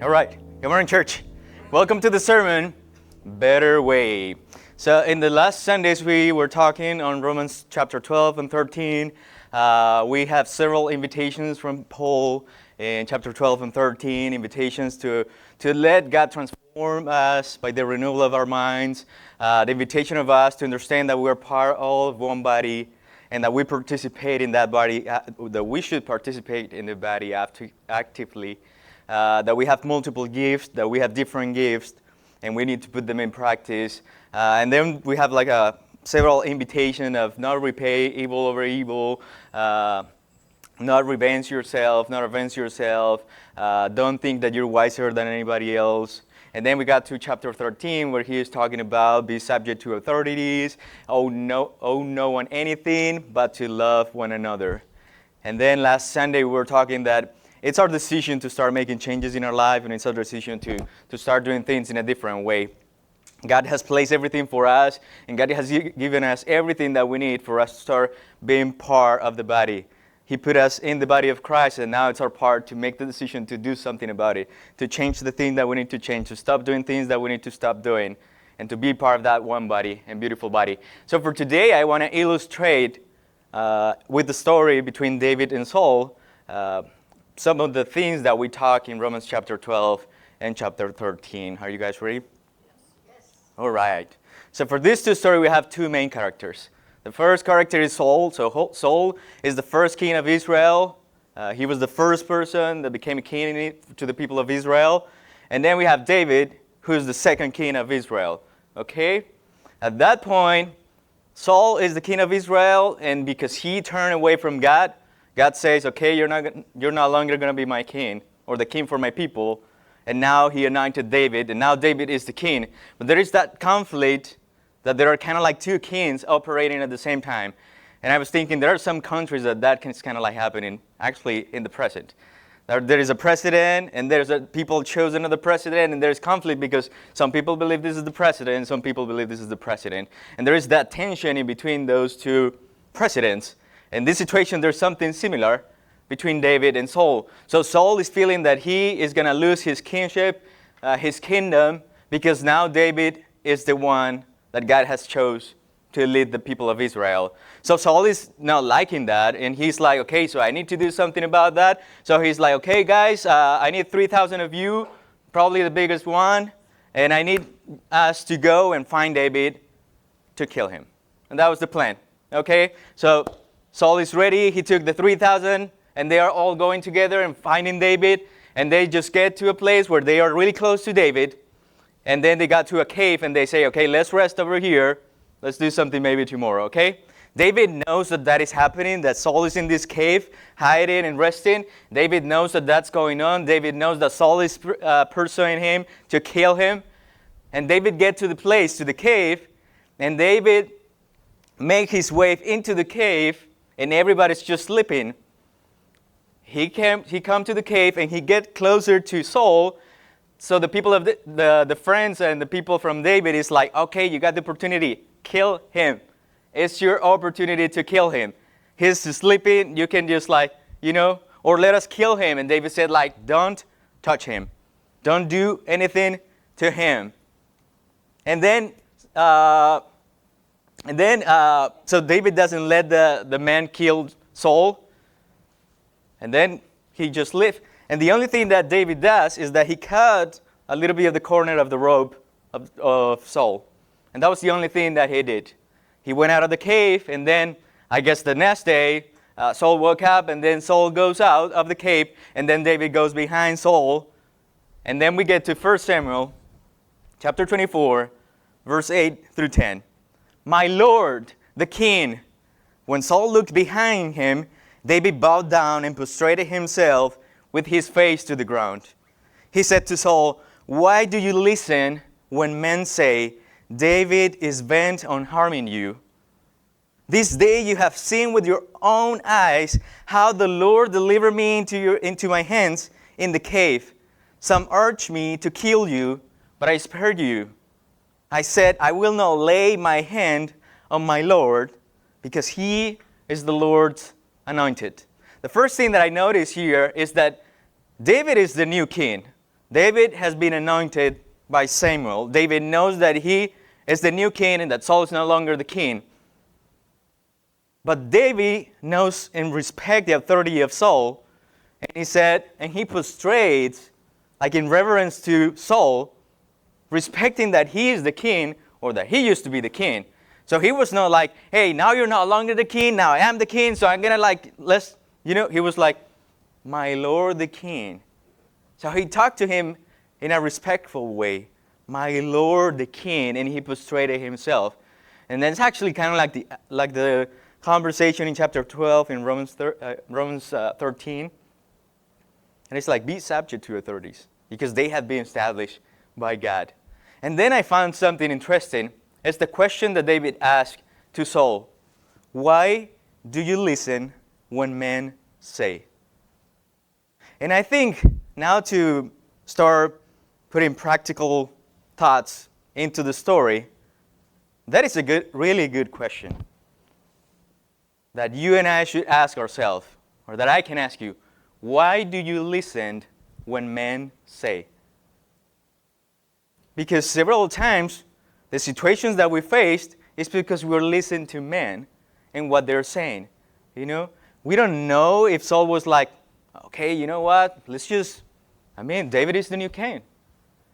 All right. Good morning, church. Welcome to the sermon, Better Way. So in the last Sundays, we were talking on Romans chapter 12 and 13. We have several invitations from Paul in chapter 12 and 13, invitations to let God transform us by the renewal of our minds, the invitation of us to understand that we're part of one body and that we participate in that body, that we should participate in the body actively. That we have multiple gifts, that we have different gifts, and we need to put them in practice. And then we have several invitations of not repay evil over evil, not revenge yourself, not avenge yourself, don't think that you're wiser than anybody else. And then we got to chapter 13 where he is talking about be subject to authorities, owe no one anything but to love one another. And then last Sunday we were talking that it's our decision to start making changes in our life, and it's our decision to start doing things in a different way. God has placed everything for us, and God has given us everything that we need for us to start being part of the body. He put us in the body of Christ, and now it's our part to make the decision to do something about it, to change the thing that we need to change, to stop doing things that we need to stop doing, and to be part of that one body and beautiful body. So for today, I want to illustrate with the story between David and Saul, some of the things that we talk in Romans chapter 12 and chapter 13. Are you guys ready? Yes. All right. So for these two stories, we have two main characters. The first character is Saul. So Saul is the first king of Israel. He was the first person that became a king to the people of Israel. And then we have David, who is the second king of Israel. Okay? At that point, Saul is the king of Israel, and because he turned away from God, God says, okay, you're no longer going to be my king or the king for my people. And now he anointed David, and now David is the king. But there is that conflict that there are kind of like two kings operating at the same time. And I was thinking there are some countries that can kind of like happening actually in the present. There is a president, and people chose another president, and there's conflict because some people believe this is the president, and some people believe this is the president. And there is that tension in between those two presidents. In this situation, there's something similar between David and Saul. So Saul is feeling that he is going to lose his kingship, his kingdom, because now David is the one that God has chose to lead the people of Israel. So Saul is not liking that, and he's like, okay, so I need to do something about that. So he's like, okay, guys, I need 3,000 of you, probably the biggest one, and I need us to go and find David to kill him. And that was the plan, okay? So Saul is ready. He took the 3,000, and they are all going together and finding David. And they just get to a place where they are really close to David. And then they got to a cave, and they say, okay, let's rest over here. Let's do something maybe tomorrow, okay? David knows that is happening, that Saul is in this cave, hiding and resting. David knows that that's going on. David knows that Saul is pursuing him to kill him. And David gets to the place, to the cave, and David makes his way into the cave, and everybody's just sleeping. He come to the cave, and he get closer to Saul. So the people of the friends and the people from David is like, okay, you got the opportunity. Kill him. It's your opportunity to kill him. He's sleeping. You can just or let us kill him. And David said, don't touch him. Don't do anything to him. And then so David doesn't let the man kill Saul. And then he just left. And the only thing that David does is that he cut a little bit of the corner of the robe of Saul. And that was the only thing that he did. He went out of the cave, and then I guess the next day, Saul woke up, and then Saul goes out of the cave, and then David goes behind Saul. And then we get to 1 Samuel chapter 24, verse 8 through 10. My Lord, the king, when Saul looked behind him, David bowed down and prostrated himself with his face to the ground. He said to Saul, why do you listen when men say, David is bent on harming you? This day you have seen with your own eyes how the Lord delivered me into my hands in the cave. Some urged me to kill you, but I spared you. I said, I will not lay my hand on my Lord, because he is the Lord's anointed. The first thing that I notice here is that David is the new king. David has been anointed by Samuel. David knows that he is the new king and that Saul is no longer the king. But David knows and respects the authority of Saul. And he said, and he prostrates, like in reverence to Saul, respecting that he is the king, or that he used to be the king. So he was not like, hey, now you're no longer the king, now I am the king, so I'm going to he was like, my Lord the king. So he talked to him in a respectful way, my Lord the king, and he prostrated himself. And that's actually kind of like the conversation in chapter 12 in Romans 13. And it's like, be subject to authorities, because they have been established by God. And then I found something interesting. It's the question that David asked to Saul. Why do you listen when men say? And I think now to start putting practical thoughts into the story, that is a really good question that you and I should ask ourselves, or that I can ask you. Why do you listen when men say? Because several times, the situations that we faced is because we're listening to men and what they're saying. We don't know if Saul was like, okay, you know what? David is the new king.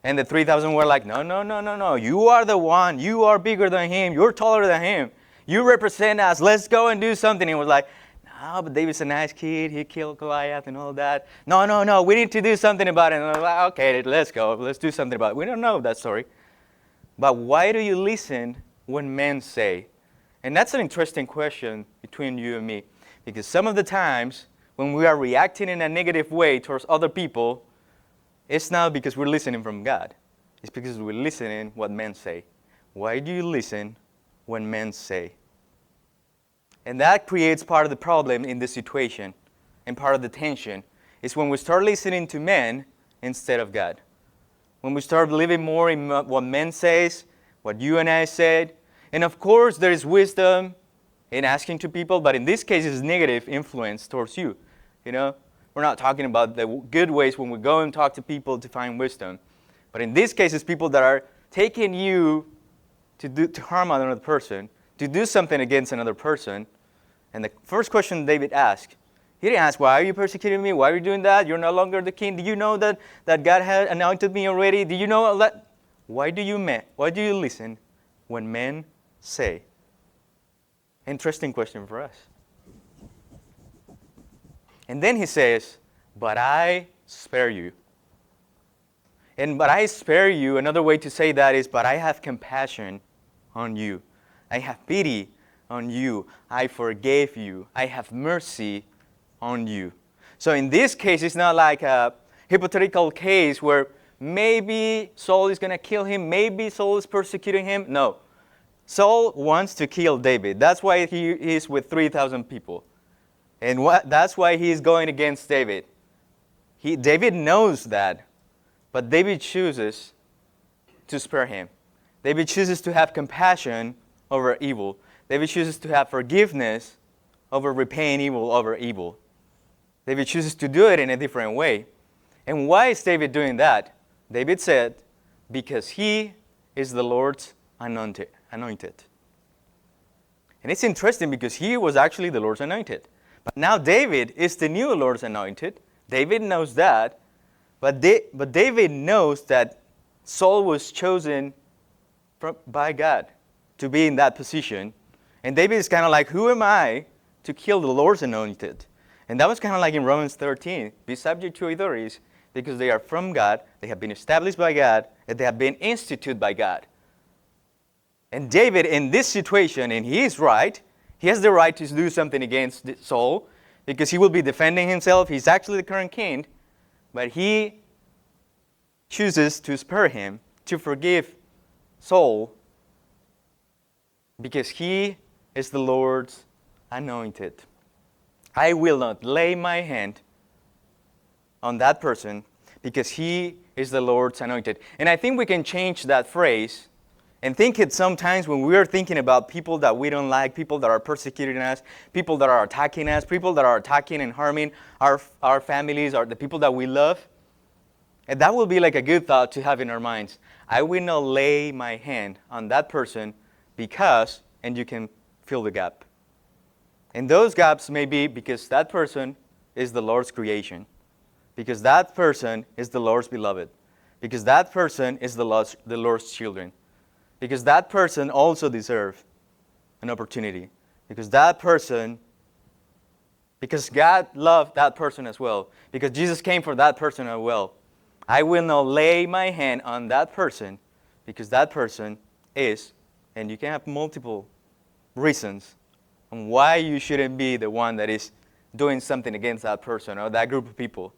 And the 3,000 were like, no. You are the one. You are bigger than him. You're taller than him. You represent us. Let's go and do something. And he was like, no, but David's a nice kid. He killed Goliath and all that. No. We need to do something about it. And I was like, okay, let's go. Let's do something about it. We don't know that story. But why do you listen when men say? And that's an interesting question between you and me. Because some of the times when we are reacting in a negative way towards other people, it's not because we're listening from God. It's because we're listening what men say. Why do you listen when men say? And that creates part of the problem in this situation. And part of the tension is when we start listening to men instead of God. When we start believing more in what men say, what you and I said. And of course, there is wisdom in asking to people, but in this case, it's negative influence towards you. We're not talking about the good ways when we go and talk to people to find wisdom. But in this case, it's people that are taking you to harm another person, to do something against another person. And the first question David asked, he didn't ask, why are you persecuting me? Why are you doing that? You're no longer the king. Do you know that God has anointed me already? Do you know that? Why do you listen when men say? Interesting question for us. And then he says, but I spare you. And but I spare you, another way to say that is, but I have compassion on you. I have pity on you. I forgave you. I have mercy on you. So in this case, it's not like a hypothetical case where maybe Saul is going to kill him. Maybe Saul is persecuting him. No. Saul wants to kill David. That's why he is with 3,000 people. And that's why he is going against David. David knows that. But David chooses to spare him. David chooses to have compassion over evil. David chooses to have forgiveness over repaying evil over evil. David chooses to do it in a different way. And why is David doing that? David said, because he is the Lord's anointed. And it's interesting because he was actually the Lord's anointed. But now David is the new Lord's anointed. David knows that. But David knows that Saul was chosen by God to be in that position. And David is kind of like, who am I to kill the Lord's anointed? And that was kind of like in Romans 13. Be subject to authorities because they are from God, they have been established by God, and they have been instituted by God. And David, in this situation, and he is right, he has the right to do something against Saul because he will be defending himself. He's actually the current king. But he chooses to spare him, to forgive Saul, because he is the Lord's anointed. I will not lay my hand on that person because he is the Lord's anointed. And I think we can change that phrase and think it sometimes when we are thinking about people that we don't like, people that are persecuting us, people that are attacking us, people that are attacking and harming our families, or the people that we love. And that will be like a good thought to have in our minds. I will not lay my hand on that person because, and you can fill the gap. And those gaps may be because that person is the Lord's creation, because that person is the Lord's beloved, because that person is the Lord's children, because that person also deserves an opportunity, because God loved that person as well, because Jesus came for that person as well. I will not lay my hand on that person because that person is, and you can have multiple reasons on why you shouldn't be the one that is doing something against that person or that group of people.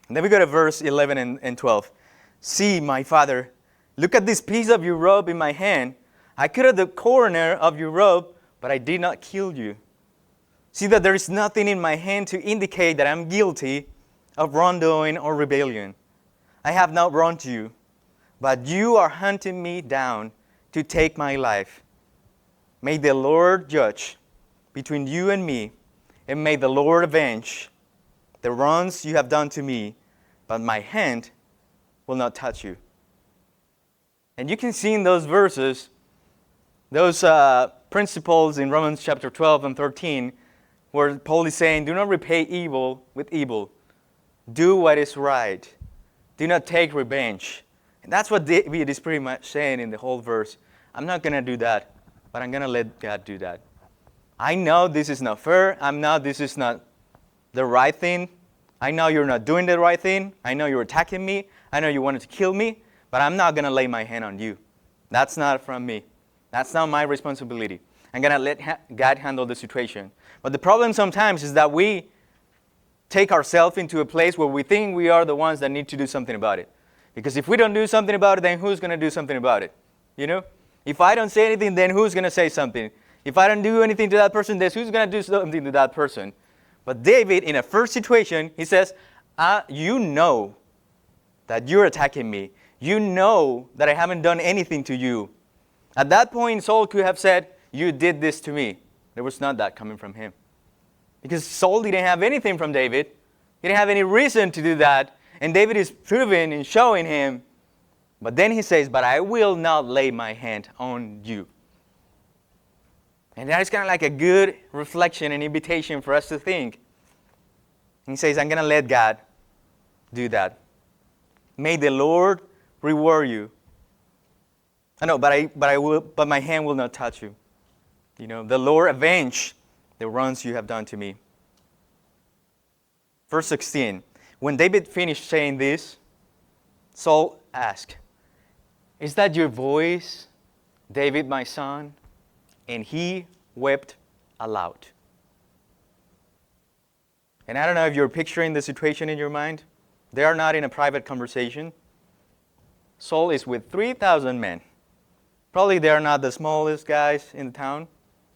And then we go to verse 11 and 12. See, my father, look at this piece of your robe in my hand. I cut at the corner of your robe, but I did not kill you. See that there is nothing in my hand to indicate that I'm guilty of wrongdoing or rebellion. I have not wronged you, but you are hunting me down to take my life. May the Lord judge between you and me, and may the Lord avenge the wrongs you have done to me, but my hand will not touch you. And you can see in those verses, those principles in Romans chapter 12 and 13, where Paul is saying, do not repay evil with evil. Do what is right. Do not take revenge. And that's what David is pretty much saying in the whole verse. I'm not going to do that, but I'm going to let God do that. I know this is not fair. I know this is not the right thing. I know you're not doing the right thing. I know you're attacking me. I know you wanted to kill me, but I'm not going to lay my hand on you. That's not from me. That's not my responsibility. I'm going to let God handle the situation. But the problem sometimes is that we take ourselves into a place where we think we are the ones that need to do something about it. Because if we don't do something about it, then who's going to do something about it? You know? If I don't say anything, then who's going to say something? If I don't do anything to that person, then who's going to do something to that person? But David, in a first situation, he says, you know that you're attacking me. You know that I haven't done anything to you. At that point, Saul could have said, you did this to me. There was not that coming from him. Because Saul didn't have anything from David. He didn't have any reason to do that. And David is proving and showing him. But then he says, but I will not lay my hand on you. And that is kind of like a good reflection and invitation for us to think. He says, I'm going to let God do that. May the Lord reward you. I know, but my hand will not touch you. You know, the Lord avenge the wrongs you have done to me. Verse 16. When David finished saying this, Saul asked, is that your voice, David, my son? And he wept aloud. And I don't know if you're picturing the situation in your mind. They are not in a private conversation. Saul is with 3,000 men. Probably they are not the smallest guys in the town.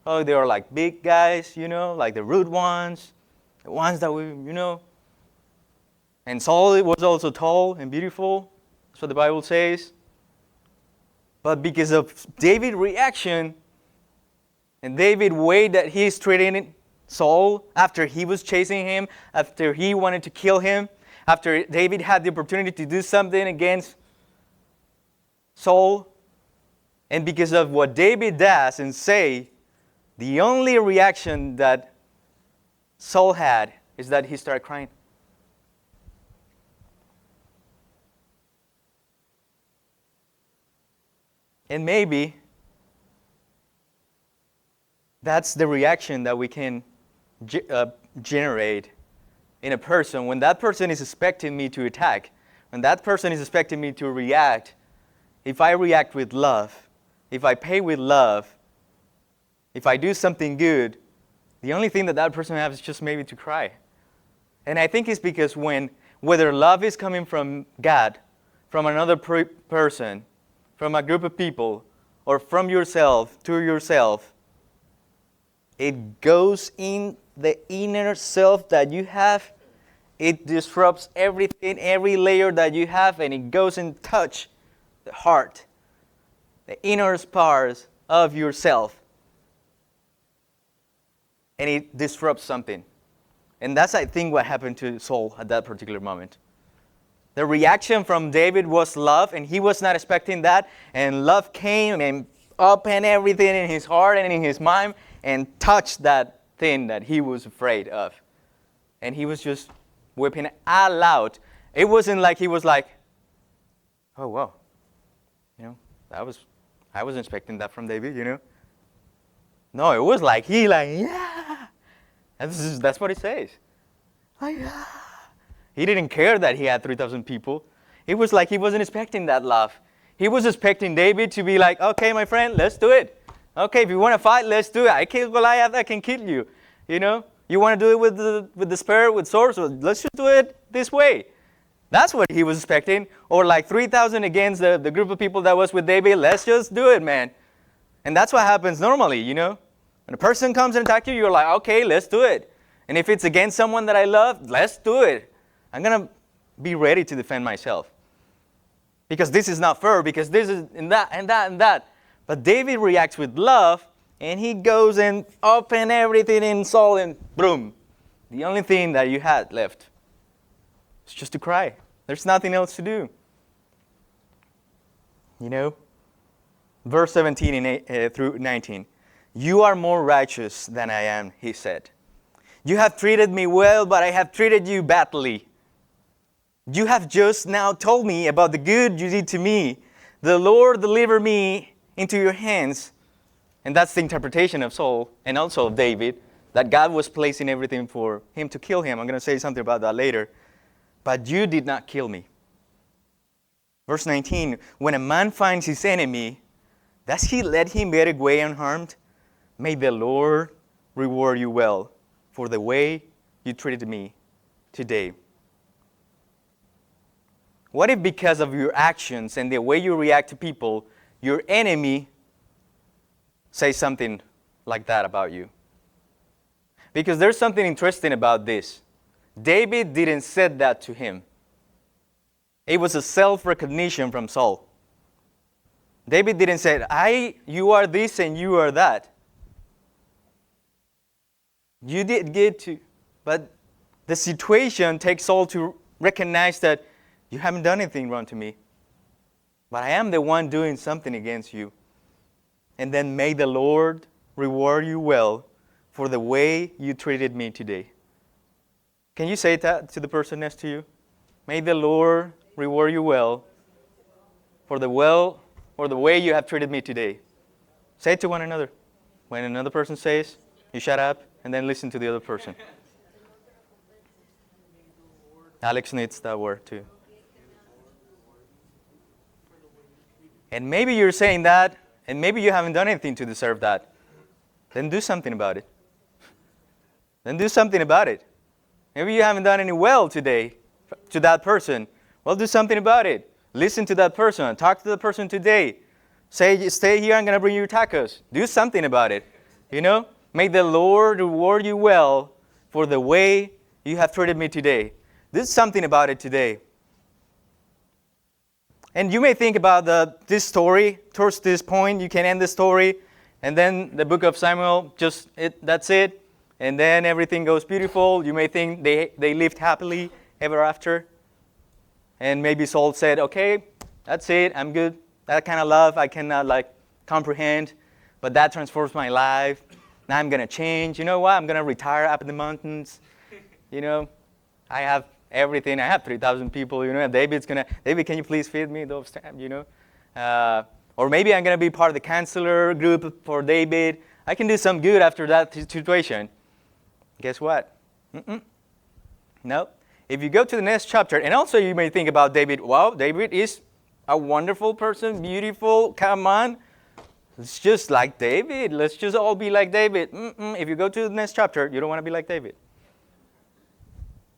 Probably they are like big guys, you know, like the rude ones, the ones that we, you know. And Saul was also tall and beautiful. That's what the Bible says. But because of David's reaction, and David's way that he's treating Saul after he was chasing him, after he wanted to kill him, after David had the opportunity to do something against Saul, and because of what David does and say, the only reaction that Saul had is that he started crying. And maybe that's the reaction that we can generate in a person when that person is expecting me to attack, when that person is expecting me to react. If I react with love, if I pay with love, if I do something good, the only thing that that person has is just maybe to cry. And I think it's because whether love is coming from God, from another person, from a group of people, or from yourself to yourself, it goes in the inner self that you have. It disrupts everything, every layer that you have, and it goes and touch the heart, the inner parts of yourself. And it disrupts something. And that's, I think, what happened to Saul at that particular moment. The reaction from David was love, and he was not expecting that. And love came and opened everything in his heart and in his mind and touched that thing that he was afraid of. And he was just weeping out loud. It wasn't like he was like, oh, wow. I wasn't expecting that from David, No, it was like, yeah. That's what it says. Like, yeah. He didn't care that he had 3,000 people. It was like he wasn't expecting that love. He was expecting David to be like, okay, my friend, let's do it. Okay, if you want to fight, let's do it. I killed Goliath, I can kill you. You want to do it with the spear, with swords? Well, let's just do it this way. That's what he was expecting. Or like 3,000 against the group of people that was with David. Let's just do it, man. And that's what happens normally, When a person comes and attacks you, you're like, okay, let's do it. And if it's against someone that I love, let's do it. I'm going to be ready to defend myself. Because this is not fair, because this is and that and that and that. But David reacts with love, and he goes and opens everything in Saul, and boom. The only thing that you had left is just to cry. There's nothing else to do. Verse 17 through 19. You are more righteous than I am, he said. You have treated me well, but I have treated you badly. You have just now told me about the good you did to me. The Lord delivered me into your hands. And that's the interpretation of Saul and also of David, that God was placing everything for him to kill him. I'm going to say something about that later. But you did not kill me. Verse 19, when a man finds his enemy, does he let him get away unharmed? May the Lord reward you well for the way you treated me today. What if because of your actions and the way you react to people, your enemy says something like that about you? Because there's something interesting about this. David didn't say that to him. It was a self-recognition from Saul. David didn't say, you are this and you are that. You did good too. But the situation takes Saul to recognize that you haven't done anything wrong to me. But I am the one doing something against you. And then may the Lord reward you well for the way you treated me today. Can you say that to the person next to you? May the Lord reward you well for the way you have treated me today. Say it to one another. When another person says, you shut up and then listen to the other person. Alex needs that word too. And maybe you're saying that, and maybe you haven't done anything to deserve that. Then do something about it. Then do something about it. Maybe you haven't done any well today to that person. Well, do something about it. Listen to that person. Talk to the person today. Say, stay here, I'm going to bring you tacos. Do something about it. May the Lord reward you well for the way you have treated me today. Do something about it today. And you may think about this story. Towards this point, you can end the story. And then the book of Samuel, that's it. And then everything goes beautiful. You may think they lived happily ever after. And maybe Saul said, okay, that's it. I'm good. That kind of love I cannot comprehend. But that transforms my life. Now I'm going to change. You know what? I'm going to retire up in the mountains. I have everything. I have 3,000 people. David, can you please feed me those times? Or maybe I'm going to be part of the counselor group for David. I can do some good after that situation. Guess what? No. If you go to the next chapter, and also you may think about David, wow, David is a wonderful person, beautiful, come on. It's just like David. Let's just all be like David. If you go to the next chapter, you don't want to be like David.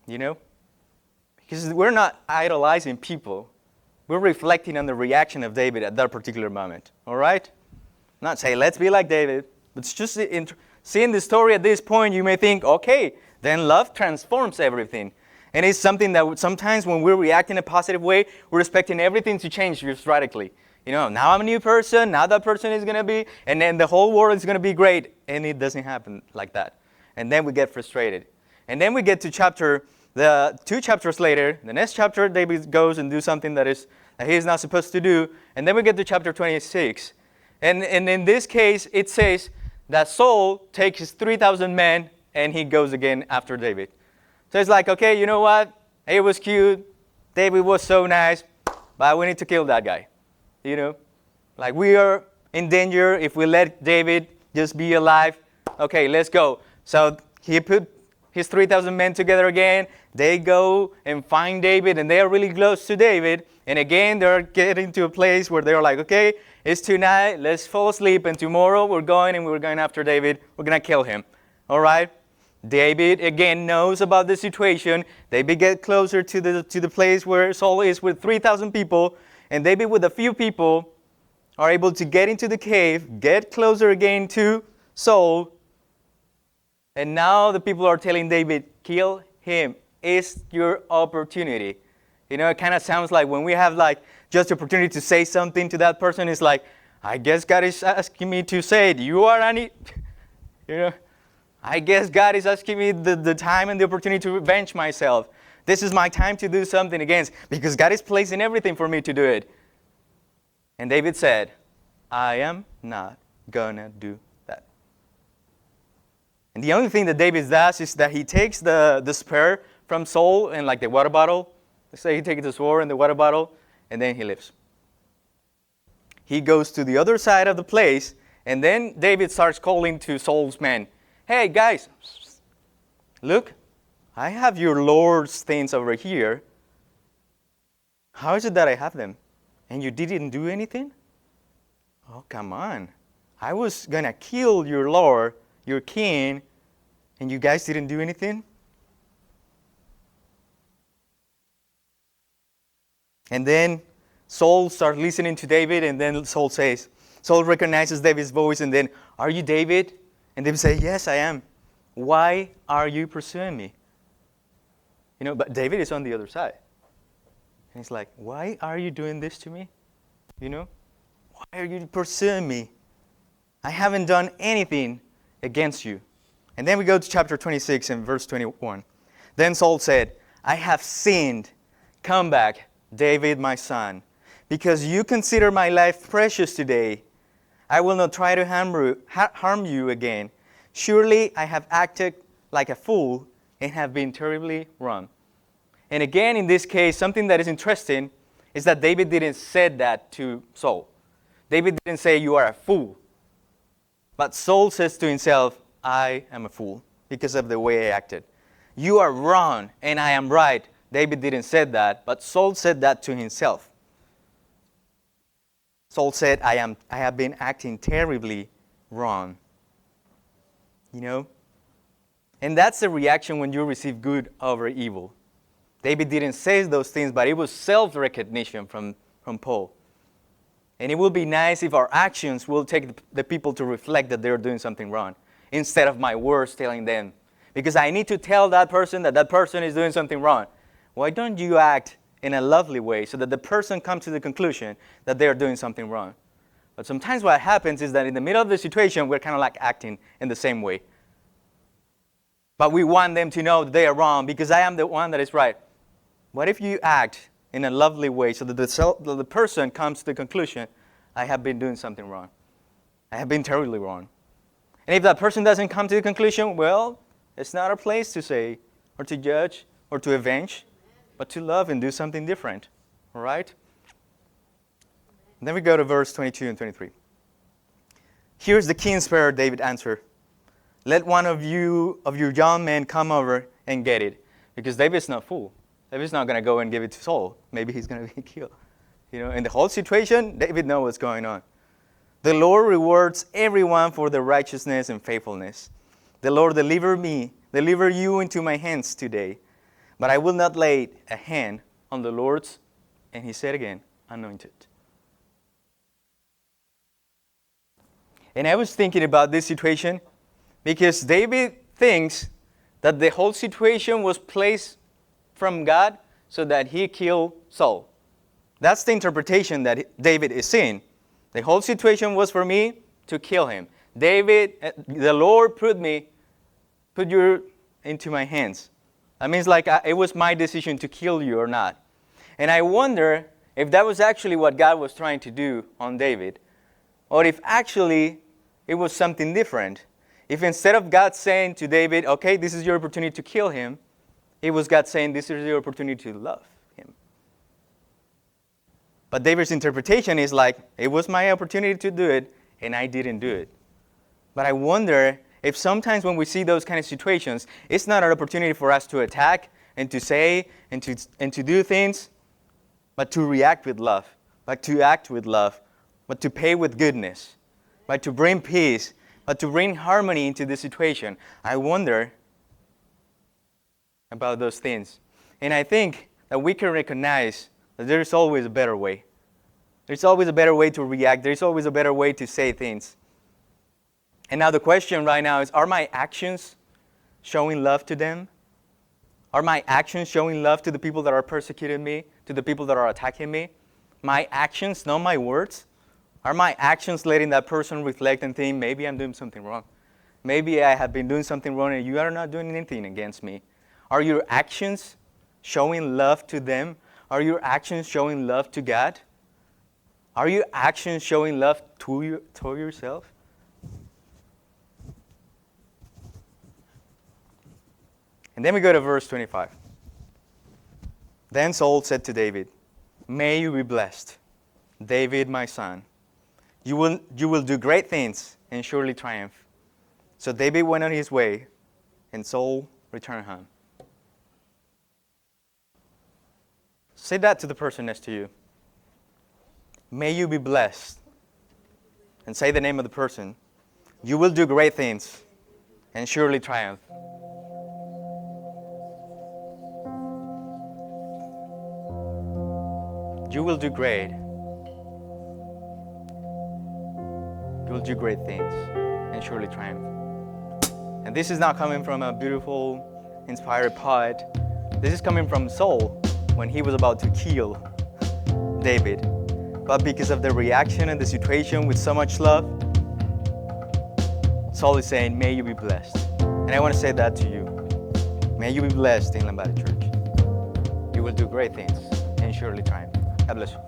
Because we're not idolizing people. We're reflecting on the reaction of David at that particular moment. All right? Not say, let's be like David. But it's just seeing the story at this point, you may think, okay, then love transforms everything. And it's something that sometimes when we react in a positive way, we're expecting everything to change just radically. Now I'm a new person, now that person is going to be, and then the whole world is going to be great. And it doesn't happen like that. And then we get frustrated. And then we get to The 2 chapters later, the next chapter, David goes and do something that he is not supposed to do. And then we get to chapter 26. And in this case, it says that Saul takes his 3,000 men and he goes again after David. So it's like, okay, you know what? It was cute. David was so nice, but we need to kill that guy. You know? Like, we are in danger if we let David just be alive. Okay, let's go. So he put his 3,000 men together again. They go and find David, and they are really close to David. And again, they're getting to a place where they're like, okay, it's tonight, let's fall asleep, and tomorrow we're going after David. We're going to kill him. All right? David, again, knows about the situation. David gets closer to the place where Saul is with 3,000 people. And David, with a few people, are able to get into the cave, get closer again to Saul. And now the people are telling David, kill him. It's your opportunity. You know, it kind of sounds like when we have like just the opportunity to say something to that person, it's like, I guess God is asking me to say it. You are any, you know, I guess God is asking me the time and the opportunity to revenge myself. This is my time to do something against, because God is placing everything for me to do it. And David said, I am not gonna do that. And the only thing that David does is that he takes the spear from Saul and like the water bottle. Let's say he takes the sword and the water bottle, and then he leaves. He goes to the other side of the place, and then David starts calling to Saul's men. Hey, guys, look, I have your Lord's things over here. How is it that I have them? And you didn't do anything? Oh, come on. I was going to kill your Lord, your king, and you guys didn't do anything? And then Saul starts listening to David, and then Saul recognizes David's voice, and then, are you David? And David says, yes, I am. Why are you pursuing me? You know, but David is on the other side. And he's like, why are you doing this to me? You know, why are you pursuing me? I haven't done anything against you. And then we go to chapter 26 and verse 21. Then Saul said, I have sinned. Come back, David, my son, because you consider my life precious today. I will not try to harm you again. Surely I have acted like a fool and have been terribly wrong. And again, in this case, something that is interesting is that David didn't say that to Saul. David didn't say, you are a fool. But Saul says to himself, I am a fool because of the way I acted. You are wrong and I am right. David didn't say that, but Saul said that to himself. Saul said, I have been acting terribly wrong. You know? And that's the reaction when you receive good over evil. David didn't say those things, but it was self-recognition from Paul. And it will be nice if our actions will take the people to reflect that they're doing something wrong, instead of my words telling them. Because I need to tell that person that that person is doing something wrong. Why don't you act in a lovely way so that the person comes to the conclusion that they are doing something wrong? But sometimes what happens is that in the middle of the situation, we're kind of like acting in the same way. But we want them to know that they are wrong because I am the one that is right. What if you act in a lovely way so that the person comes to the conclusion, I have been doing something wrong. I have been terribly wrong. And if that person doesn't come to the conclusion, well, it's not our place to say or to judge or to avenge, but to love and do something different. All right? And then we go to verse 22 and 23. Here's the king's prayer, David answered. Let one of your young men come over and get it. Because David's not a fool. David's not going to go and give it to Saul. Maybe he's going to be killed. You know, in the whole situation, David knows what's going on. The Lord rewards everyone for their righteousness and faithfulness. The Lord deliver you into my hands today. But I will not lay a hand on the Lord's, and he said again, anointed. And I was thinking about this situation because David thinks that the whole situation was placed from God so that he killed Saul. That's the interpretation that David is seeing. The whole situation was for me to kill him. David, the Lord put you into my hands. That means like it was my decision to kill you or not. And I wonder if that was actually what God was trying to do on David, or if actually it was something different. If instead of God saying to David, okay, this is your opportunity to kill him, it was God saying, this is your opportunity to love him. But David's interpretation is like, it was my opportunity to do it, and I didn't do it. But I wonder if sometimes when we see those kind of situations, it's not an opportunity for us to attack and to say and to do things, but to react with love, but to act with love, but to pay with goodness, but to bring peace, but to bring harmony into the situation. I wonder about those things. And I think that we can recognize that there's always a better way. There's always a better way to react. There's always a better way to say things. And now the question right now is, are my actions showing love to them? Are my actions showing love to the people that are persecuting me, to the people that are attacking me? My actions, not my words. Are my actions letting that person reflect and think, maybe I'm doing something wrong? Maybe I have been doing something wrong and you are not doing anything against me. Are your actions showing love to them? Are your actions showing love to God? Are your actions showing love to yourself? And then we go to verse 25. Then Saul said to David, may you be blessed, David my son. You will do great things and surely triumph. So David went on his way, and Saul returned home. Say that to the person next to you. May you be blessed. And say the name of the person. You will do great things and surely triumph. You will do great. You will do great things and surely triumph. And this is not coming from a beautiful, inspired poet. This is coming from Saul when he was about to kill David. But because of the reaction and the situation with so much love, Saul is saying, may you be blessed. And I want to say that to you. May you be blessed in Lambada Church. You will do great things and surely triumph. God bless you.